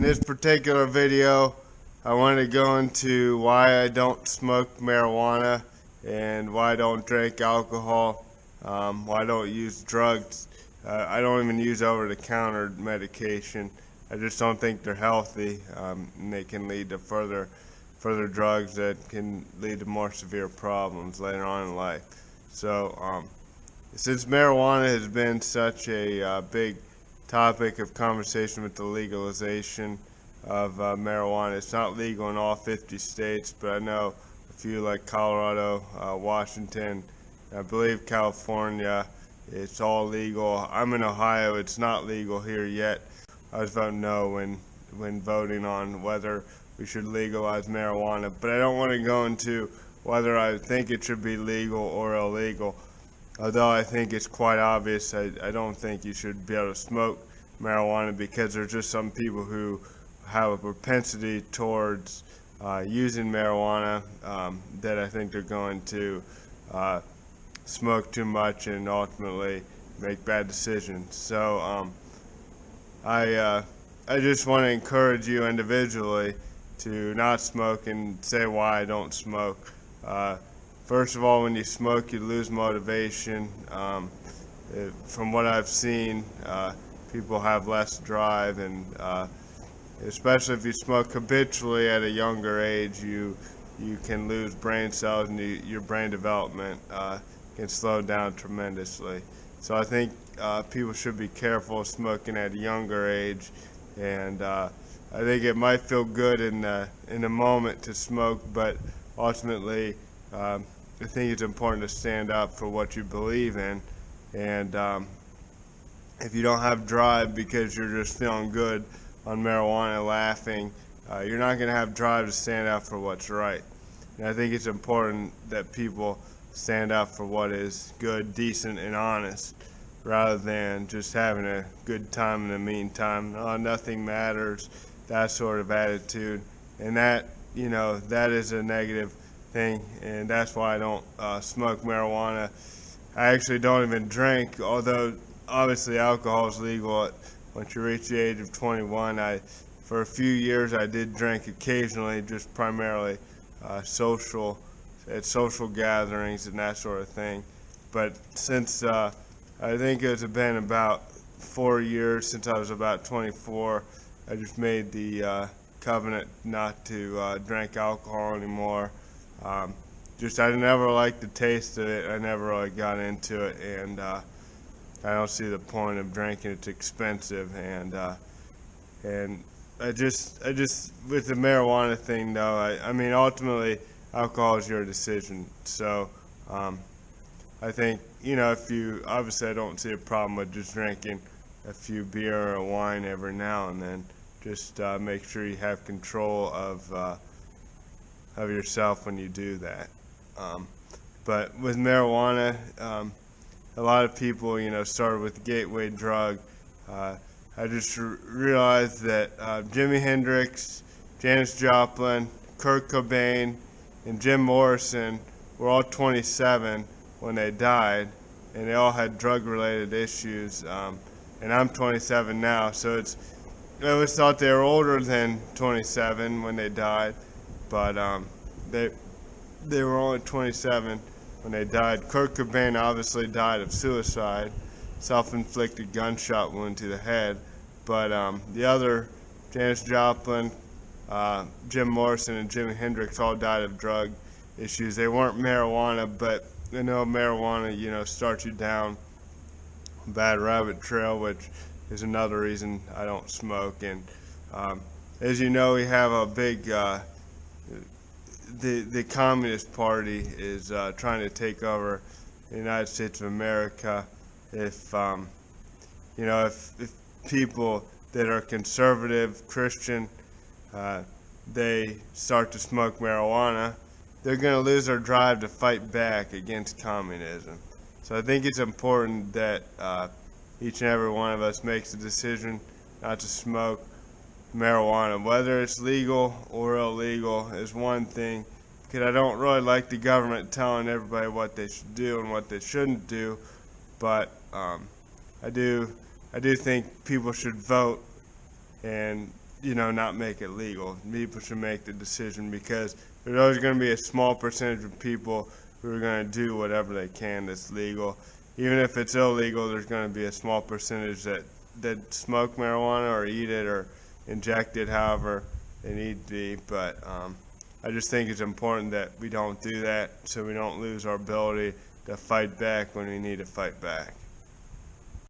this particular video, I want to go into why I don't smoke marijuana and why I don't drink alcohol, why I don't use drugs. I don't even use over-the-counter medication. I just don't think they're healthy, and they can lead to further drugs that can lead to more severe problems later on in life. So, since marijuana has been such a big topic of conversation with the legalization of marijuana, it's not legal in all 50 states, but I know a few like Colorado, Washington, I believe California, it's all legal. I'm in Ohio, it's not legal here yet. I was voting no when voting on whether we should legalize marijuana, but I don't want to go into whether I think it should be legal or illegal. Although I think it's quite obvious, I don't think you should be able to smoke marijuana because there's just some people who have a propensity towards using marijuana that I think they're going to smoke too much and ultimately make bad decisions. So I just want to encourage you individually to not smoke and say why I don't smoke. First of all, when you smoke, you lose motivation. From what I've seen, people have less drive, and especially if you smoke habitually at a younger age, you can lose brain cells, and your brain development can slow down tremendously. So I think people should be careful of smoking at a younger age, and I think it might feel good in the moment to smoke, but ultimately I think it's important to stand up for what you believe in, and if you don't have drive because you're just feeling good on marijuana, laughing, you're not going to have drive to stand up for what's right. And I think it's important that people stand up for what is good, decent, and honest, rather than just having a good time in the meantime. Oh, nothing matters, that sort of attitude, and that is a negative thing, and that's why I don't smoke marijuana. I actually don't even drink, although obviously alcohol is legal once you reach the age of 21. For a few years I did drink occasionally, just primarily at social gatherings and that sort of thing. But since I think it's been about 4 years since I was about 24, I just made the covenant not to drink alcohol anymore. I never liked the taste of it. I never really got into it, and I don't see the point of drinking. It's expensive, and I just with the marijuana thing though, I mean ultimately alcohol is your decision. So I think if you obviously I don't see a problem with just drinking a few beer or wine every now and then. Just make sure you have control of yourself when you do that. But with marijuana, a lot of people, started with the gateway drug. I just realized that Jimi Hendrix, Janis Joplin, Kurt Cobain, and Jim Morrison were all 27 when they died, and they all had drug-related issues. And I'm 27 now, so I always thought they were older than 27 when they died, but they were only 27 when they died. Kurt Cobain obviously died of suicide, self-inflicted gunshot wound to the head, but the other, Janis Joplin, Jim Morrison, and Jimi Hendrix all died of drug issues. They weren't marijuana, but I know marijuana, starts you down a bad rabbit trail, which is another reason I don't smoke. And as you know, we have a big the Communist Party is trying to take over the United States of America. If people that are conservative, Christian, they start to smoke marijuana, they're going to lose their drive to fight back against communism. So I think it's important that each and every one of us makes a decision not to smoke marijuana. Whether it's legal or illegal is one thing, because I don't really like the government telling everybody what they should do and what they shouldn't do, but I do think people should vote and not make it legal. People should make the decision, because there's always going to be a small percentage of people who are going to do whatever they can that's legal. Even if it's illegal, there's going to be a small percentage that smoke marijuana or eat it or inject it, however they need to be. But I just think it's important that we don't do that, so we don't lose our ability to fight back when we need to fight back.